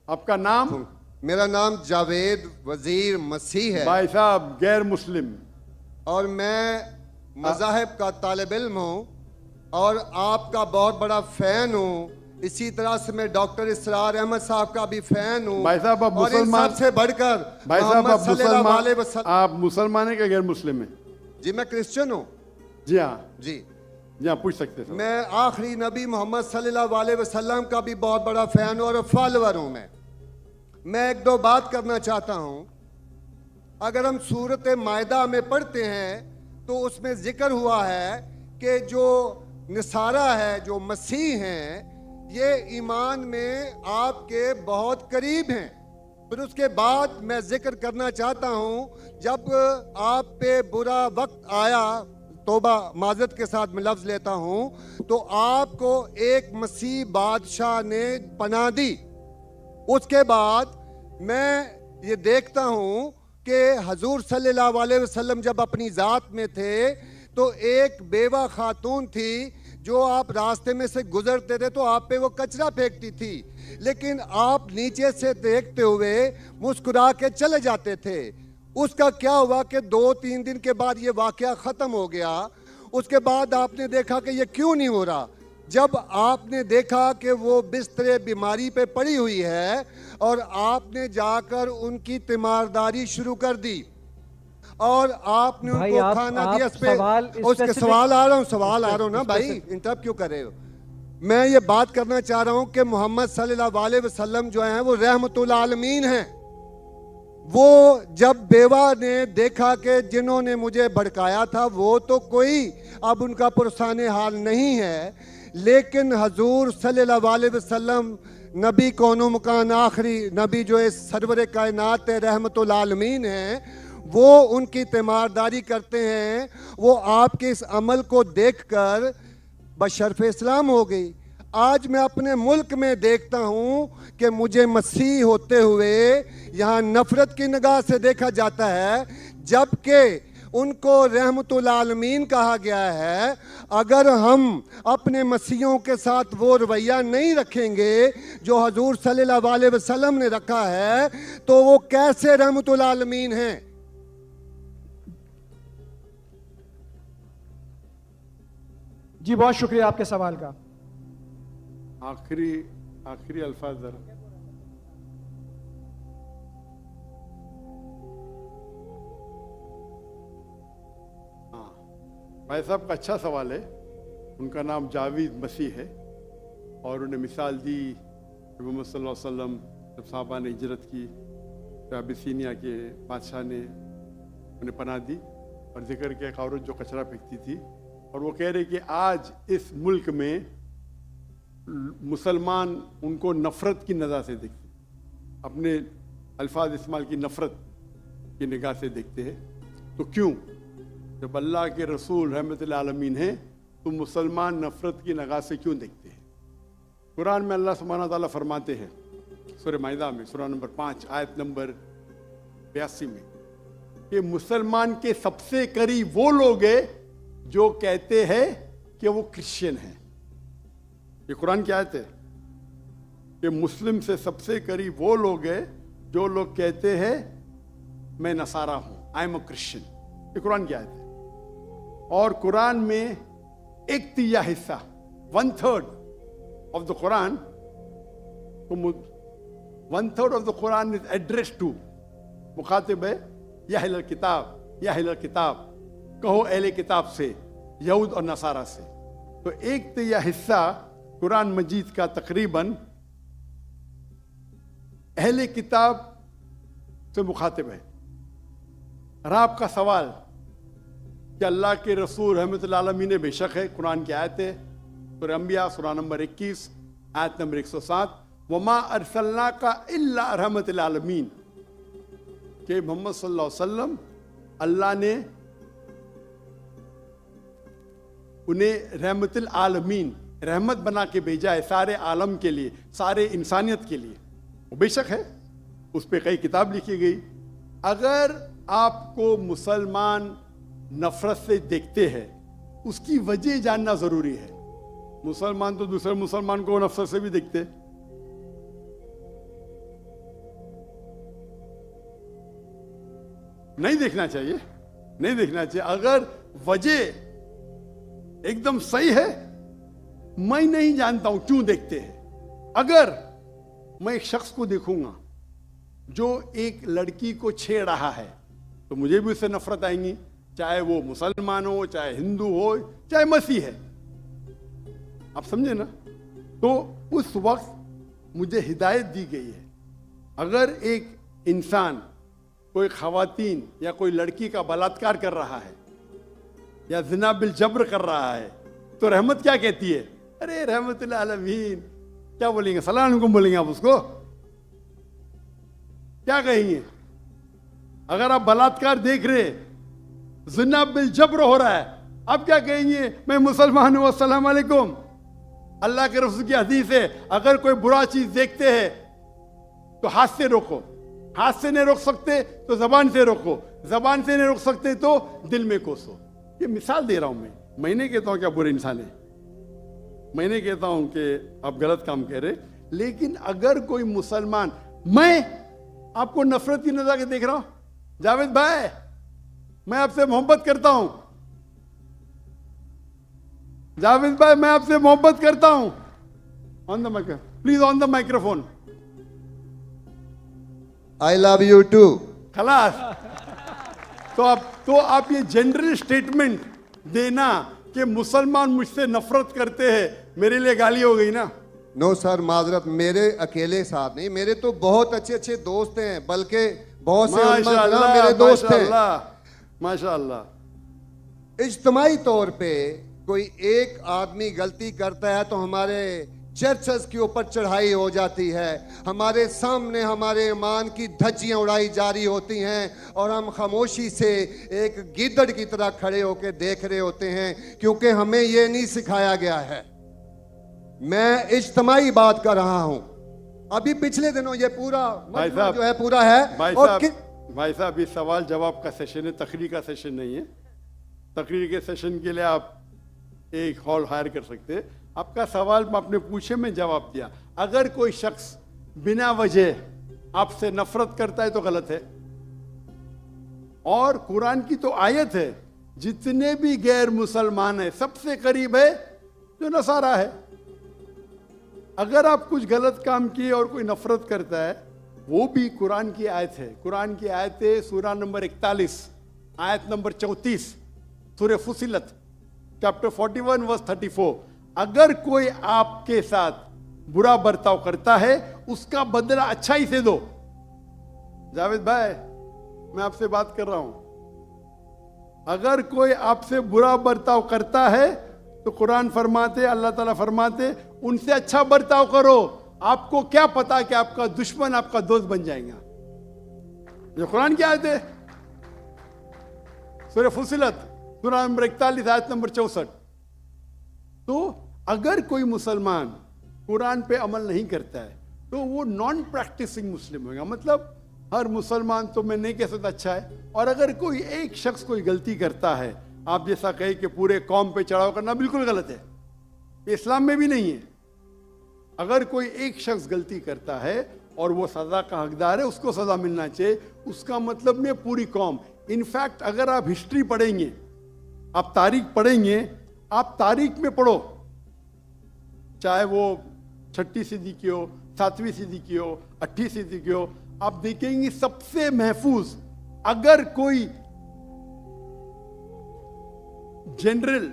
आपका नाम? मेरा नाम जावेद वजीर मसीह है। भाई साहब गैर मुस्लिम। और मैं मज़ाहिब का तालिब इल्म हूँ और आपका बहुत बड़ा फ़ैन हूँ। इसी तरह से मैं डॉक्टर इसरार अहमद साहब का भी फ़ैन हूँ। भाई साहब आप और इन मुसलमान, सबसे बढ़कर भाई साहब मोहम्मद आप सल्लल्लाहु अलैहि मुसलमान, वसल्लम। आप मुसलमान है क्या गैर मुस्लिम है? जी मैं क्रिश्चियन हूँ। जी हाँ, जी जी हाँ, पूछ सकते हैं। मैं आखिरी नबी मोहम्मद सल्लल्लाहु अलैहि वसल्लम का भी बहुत बड़ा फ़ैन और फॉलोअर हूँ। मैं एक दो बात करना चाहता हूँ। अगर हम सूरत मायदा में पढ़ते हैं तो उसमें जिक्र हुआ है कि जो नसारा है, जो मसीह हैं, ये ईमान में आपके बहुत करीब हैं। फिर उसके बाद मैं जिक्र करना चाहता हूँ, जब आप पे बुरा वक्त आया, तोबा माजरत के साथ मैं लफ्ज़ लेता हूँ, तो आपको एक मसीह बादशाह ने पनाह दी। उसके बाद मैं ये देखता हूँ कि हजूर सल्लल्लाहु अलैहि वसल्लम जब अपनी ज़ात में थे तो एक बेवा खातून थी जो आप रास्ते में से गुजरते थे तो आप पे वो कचरा फेंकती थी, लेकिन आप नीचे से देखते हुए मुस्कुरा के चले जाते थे। उसका क्या हुआ कि 2-3 दिन के बाद ये वाक़या ख़त्म हो गया। उसके बाद आपने देखा कि ये क्यों नहीं हो रहा। जब आपने देखा कि वो बिस्तरे बीमारी पे पड़ी हुई है और आपने जाकर उनकी तीमारदारी शुरू कर दी और आपने उनको खाना दिया। उसके सवाल आ रहा हूँ ना भाई, इंटरप्ट क्यों कर रहे हो? मैं ये बात करना चाह रहा हूँ कि मोहम्मद सल्लल्लाहु अलैहि वसल्लम जो हैं वो रहमतुल आलमीन हैं। वो जब बेवा ने देखा कि जिन्होंने मुझे भड़काया था वो तो कोई अब उनका पुरसाने हाल नहीं है, लेकिन हजूर सल्लल्लाहु अलैहि वसल्लम नबी कौनो मकान आखिरी नबी जो इस सरवर कायनात रहमतुल आलमीन हैं, वो उनकी तीमारदारी करते हैं। वो आपके इस अमल को देखकर बशरफ इस्लाम हो गई। आज मैं अपने मुल्क में देखता हूँ कि मुझे मसीह होते हुए यहाँ नफरत की निगाह से देखा जाता है, जबकि उनको रहमतुल आलमीन कहा गया है। अगर हम अपने मसीहों के साथ वो रवैया नहीं रखेंगे जो हजूर सल्लल्लाहु अलैहि वसल्लम ने रखा है तो वो कैसे रहमतुल आलमीन हैं? जी बहुत शुक्रिया आपके सवाल का। आखिरी अल्फाज जरा। भाई साहब का अच्छा सवाल है। उनका नाम जावेद मसीह है और उन्हें मिसाल दी मोहम्मद सल्लल्लाहु अलैहि वसल्लम जब साहबा ने हिजरत की तो अबिसीनिया के बादशाह ने उन्हें पनाह दी और जिक्र किया एक औरत जो कचरा फेंकती थी, और वो कह रहे कि आज इस मुल्क में मुसलमान उनको नफ़रत की नज़र से देखते, अपने अल्फाज इस्तेमाल की नफ़रत की निगाह से देखते हैं। तो क्यों, जब अल्लाह के रसूल रहमतुल आलमीन हैं तो मुसलमान नफ़रत की निगाह से क्यों देखते हैं? कुरान में अल्लाह सुब्हानहू व तआला फरमाते हैं सूरह माइदा में सूरह नंबर 5 आयत नंबर 82 में कि मुसलमान के सबसे करीब वो लोग हैं जो कहते हैं कि वो क्रिश्चियन हैं। ये कुरान की आयत है कि मुस्लिम से सबसे करीब वो लोग हैं जो लोग कहते हैं मैं नसारा हूं, आई एम अ क्रिश्चियन। ये कुरान की आयत है। और कुरान में 1/3 हिस्सा 1/3 of the Quran, 1/3 of the Quran is address to, मुखातिब है या अहले किताब, या अहले किताब कहो अहले किताब से, यहूद और नसारा से। तो 1/3 हिस्सा कुरान मजीद का तकरीबन अहले किताब से मुखातिब है। और आपका सवाल कि अल्लाह के रसूल रहमतुल आलमीन ने बेशक है, कुरान की आयत है सूरह अंबिया सूरह नंबर 21 आयत नंबर 107, वमा अरसलनाका इल्ला रहमतुल आलमीन, कि मोहम्मद सल्लल्लाहु अलैहि वसल्लम अल्लाह ने उन्हें रहमतुल आलमीन रहमत बना के भेजा है सारे आलम के लिए, सारे इंसानियत के लिए। वो बेशक है, उस पर कई किताब लिखी गई। अगर आपको मुसलमान नफरत से देखते हैं उसकी वजह जानना जरूरी है। मुसलमान तो दूसरे मुसलमान को नफरत से भी देखते, नहीं देखना चाहिए, नहीं देखना चाहिए। अगर वजह एकदम सही है, मैं नहीं जानता हूं क्यों देखते हैं। अगर मैं एक शख्स को देखूंगा जो एक लड़की को छेड़ रहा है तो मुझे भी उससे नफरत आएंगी, चाहे वो मुसलमान हो, चाहे हिंदू हो, चाहे मसीह है। आप समझे ना? तो उस वक्त मुझे हिदायत दी गई है, अगर एक इंसान कोई खवातीन या कोई लड़की का बलात्कार कर रहा है या ज़िना बिल जब्र कर रहा है तो रहमत क्या कहती है? अरे रहमतुल्लिल आलमीन। क्या बोलेंगे? सलाम अलैकुम बोलेंगे आप उसको? क्या कहेंगे? अगर आप बलात्कार देख रहे, ज़िना बिल जब्र हो रहा है, आप क्या कहेंगे? मैं मुसलमान हूं, अस्सलाम वालेकुम। अल्लाह के रसूल की हदीस है, अगर कोई बुरा चीज देखते हैं तो हाथ से रोको, हाथ से नहीं रोक सकते तो जबान से रोको, जबान से नहीं रोक सकते तो दिल में कोसो। ये मिसाल दे रहा हूं मैं नहीं कहता हूं कि आप बुरे इंसान हैं, मैं नहीं कहता हूं कि आप गलत काम कह रहे, लेकिन अगर कोई मुसलमान, मैं आपको नफरत की नजर से देख रहा हूं, जावेद भाई मैं आपसे मोहब्बत करता हूं, जावेद भाई मैं आपसे मोहब्बत करता हूं, on the microphone please, on the microphone, I love you too. खलास। तो आप ये जनरल स्टेटमेंट देना कि मुसलमान मुझसे नफरत करते हैं, मेरे लिए गाली हो गई ना? नो सर, माजरत, मेरे अकेले साथ नहीं, मेरे तो बहुत अच्छे अच्छे दोस्त हैं, बल्कि बहुत से उलमा मेरे दोस्त हैं। माशाअल्लाह। इज्तमाई तौर पे कोई एक आदमी गलती करता है तो हमारे चर्चेस के ऊपर चढ़ाई हो जाती है, हमारे सामने हमारे ईमान की धज्जियां उड़ाई जारी होती हैं और हम खामोशी से एक गिद्दड़ की तरह खड़े होकर देख रहे होते हैं, क्योंकि हमें यह नहीं सिखाया गया है। मैं इज्तमाई बात कर रहा हूं। अभी पिछले दिनों ये पूरा जो है पूरा है। भाई साहब ये सवाल जवाब का सेशन है, तकरीर का सेशन नहीं है। तकरीर के सेशन के लिए आप एक हॉल हायर कर सकते हैं। आपका सवाल आपने पूछे, मैं जवाब दिया। अगर कोई शख्स बिना वजह आपसे नफरत करता है तो गलत है। और कुरान की तो आयत है, जितने भी गैर मुसलमान है सबसे करीब है जो नसारा है। अगर आप कुछ गलत काम किए और कोई नफरत करता है, वो भी कुरान की आयत है। कुरान की आयत है सूरा नंबर 41 आयत नंबर 34 सूरह फुसिलत चैप्टर 41 वर्स 34। अगर कोई आपके साथ बुरा बर्ताव करता है उसका बदला अच्छाई से दो। जावेद भाई मैं आपसे बात कर रहा हूं, अगर कोई आपसे बुरा बर्ताव करता है तो कुरान फरमाते, अल्लाह ताला फरमाते, उनसे अच्छा बर्ताव करो। आपको क्या पता कि आपका दुश्मन आपका दोस्त बन जाएगा। जो कुरान की आयत है सूरह फुसिलत सूरा नंबर 41 आयत नंबर 64। तो अगर कोई मुसलमान कुरान पे अमल नहीं करता है तो वो नॉन प्रैक्टिसिंग मुस्लिम होगा। मतलब हर मुसलमान तो मैं नहीं कह सकता अच्छा है। और अगर कोई एक शख्स कोई गलती करता है, आप जैसा कहे कि पूरे कौम पे चढ़ाव करना बिल्कुल गलत है, ये इस्लाम में भी नहीं है। अगर कोई एक शख्स गलती करता है और वो सजा का हकदार है, उसको सजा मिलना चाहिए। उसका मतलब नहीं पूरी कौम। इनफैक्ट अगर आप हिस्ट्री पढ़ेंगे, आप तारीख पढ़ेंगे, आप तारीख में पढ़ो, चाहे वो 6वीं सदी की हो, 7वीं सदी की हो, 8वीं सदी की हो, आप देखेंगे सबसे महफूज अगर कोई जनरल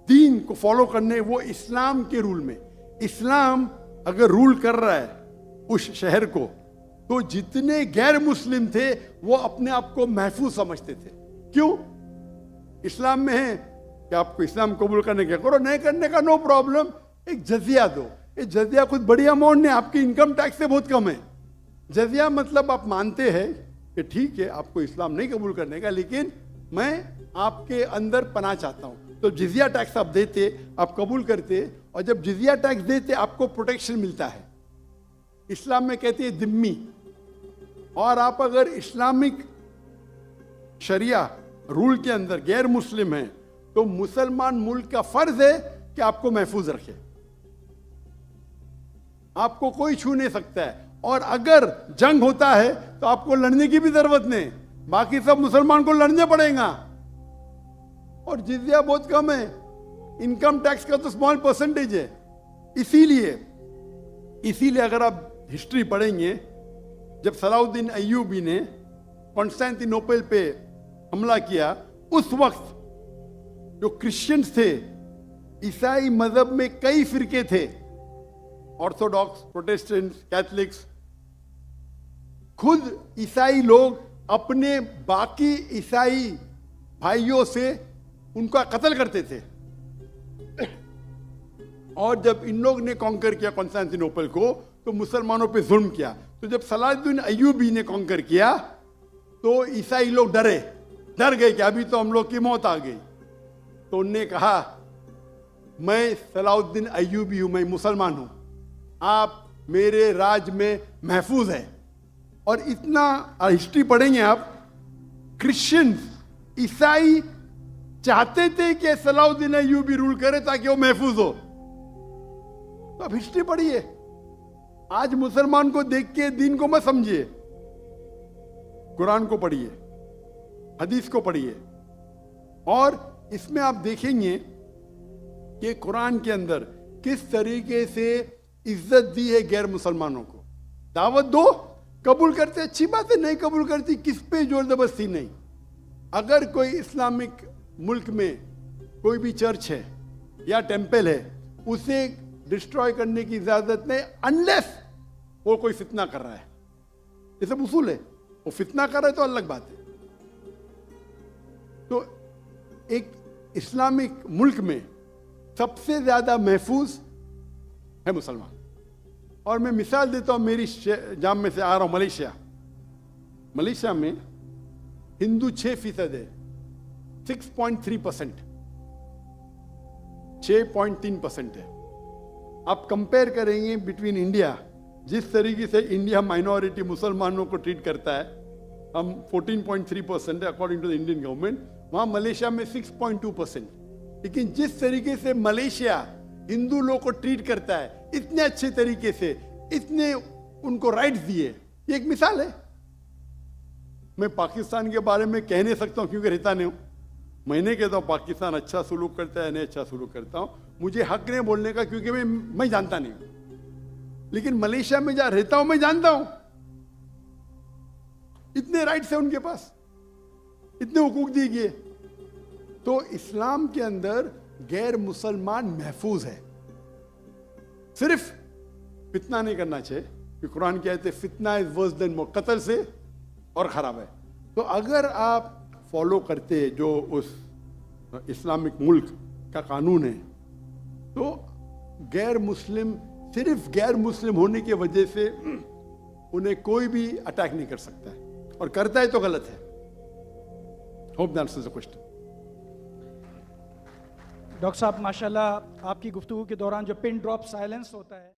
दीन को फॉलो करने, वो इस्लाम के रूल में, इस्लाम अगर रूल कर रहा है उस शहर को, तो जितने गैर मुस्लिम थे वो अपने आप को महफूज समझते थे। क्यों? इस्लाम में है कि आपको इस्लाम कबूल करने का करो, नहीं करने का नो प्रॉब्लम, एक जजिया दो। ये जजिया कुछ बड़ी अमाउंट नहीं, आपकी इनकम टैक्स से बहुत कम है। जजिया मतलब आप मानते हैं कि ठीक है आपको इस्लाम नहीं कबूल करने का, लेकिन मैं आपके अंदर पना चाहता हूं। तो जिजिया टैक्स आप देते, आप कबूल करते, और जब जिजिया टैक्स देते आपको प्रोटेक्शन मिलता है। इस्लाम में कहते हैं दिम्मी। और आप अगर इस्लामिक शरिया रूल के अंदर गैर मुस्लिम हैं तो मुसलमान मुल्क का फर्ज है कि आपको महफूज रखे, आपको कोई छू नहीं सकता है। और अगर जंग होता है तो आपको लड़ने की भी जरूरत नहीं, बाकी सब मुसलमान को लड़ने पड़ेगा। और जिजिया बहुत कम है, इनकम टैक्स का तो स्मॉल परसेंटेज है। इसीलिए अगर आप हिस्ट्री पढ़ेंगे, जब सलाउद्दीन अय्यूबी ने कॉन्स्टेंटिनोपल पे हमला किया, उस वक्त जो क्रिश्चियंस थे, ईसाई मजहब में कई फिरके थे, ऑर्थोडॉक्स, प्रोटेस्टेंट्स, कैथलिक्स, खुद ईसाई लोग अपने बाकी ईसाई भाइयों से उनका कत्ल करते थे। और जब इन लोग ने कॉन्कर किया कॉन्स्टेंटिनोपल को, तो मुसलमानों पे जुल्म किया। तो जब सलाहुद्दीन अय्यूबी ने कॉन्कर किया, तो ईसाई लोग डर गए कि अभी तो हम लोग की मौत आ गई। तो उनने कहा, मैं सलाहुद्दीन अय्यूबी हूं, मैं मुसलमान हूं, आप मेरे राज में महफूज है। और इतना हिस्ट्री पढ़ेंगे आप, क्रिश्चियंस, ईसाई चाहते थे कि सलाहुद्दीन अय्यूबी रूल करे ताकि वो महफूज हो। तो अब हिस्ट्री पढ़िए। आज मुसलमान को देख के दीन को मत समझिए, कुरान को पढ़िए, हदीस को पढ़िए। और इसमें आप देखेंगे कि कुरान के अंदर किस तरीके से इज्जत दी है गैर मुसलमानों को। दावत दो, कबूल करते अच्छी बात है, नहीं कबूल करती किस पे जोर जबरदस्ती नहीं। अगर कोई इस्लामिक मुल्क में कोई भी चर्च है या टेंपल है, उसे डिस्ट्रॉय करने की इजाजत नहीं, अनलेस वो कोई फितना कर रहा है। ये सब उसूल है। वो फितना कर रहा है तो अलग बात है। तो एक इस्लामिक मुल्क में सबसे ज्यादा महफूज है मुसलमान। और मैं मिसाल देता हूं, मेरी जाम में से आ रहा हूं, मलेशिया में हिंदू 6% है, 6.3%, 6.3% है। आप कंपेयर करेंगे बिटवीन इंडिया, जिस तरीके से इंडिया माइनॉरिटी मुसलमानों को ट्रीट करता है, हम 14.3% है according to the Indian government, वहां मलेशिया में 6.2%। लेकिन जिस तरीके से मलेशिया हिंदू लोगों को ट्रीट करता है, इतने अच्छे तरीके से, इतने उनको राइट्स दिए, ये एक मिसाल है। मैं पाकिस्तान के बारे में कह नहीं सकता हूं क्योंकि रहता नहीं हूं। मैं नहीं कहता हूं पाकिस्तान अच्छा सुलूक करता है, नहीं अच्छा सुलूक करता हूं, मुझे हक नहीं बोलने का क्योंकि मैं जानता नहीं हूं। लेकिन मलेशिया में जहां रहता हूं मैं जानता हूं, इतने राइट्स है उनके पास, इतने हुकूक दिए गए। तो इस्लाम के अंदर गैर मुसलमान महफूज है। सिर्फ फितना नहीं करना चाहिए, कि कुरान कहते हैं फितना इज वर्स देन मौत, कत्ल से और खराब है। तो अगर आप फॉलो करते जो उस इस्लामिक मुल्क का कानून है, तो गैर मुस्लिम, सिर्फ गैर मुस्लिम होने की वजह से उन्हें कोई भी अटैक नहीं कर सकता है, और करता है तो गलत है। Hope that answers the question. Doctor साहब माशाल्लाह, आपकी गुफ्तगू के दौरान जो पिन ड्रॉप साइलेंस होता है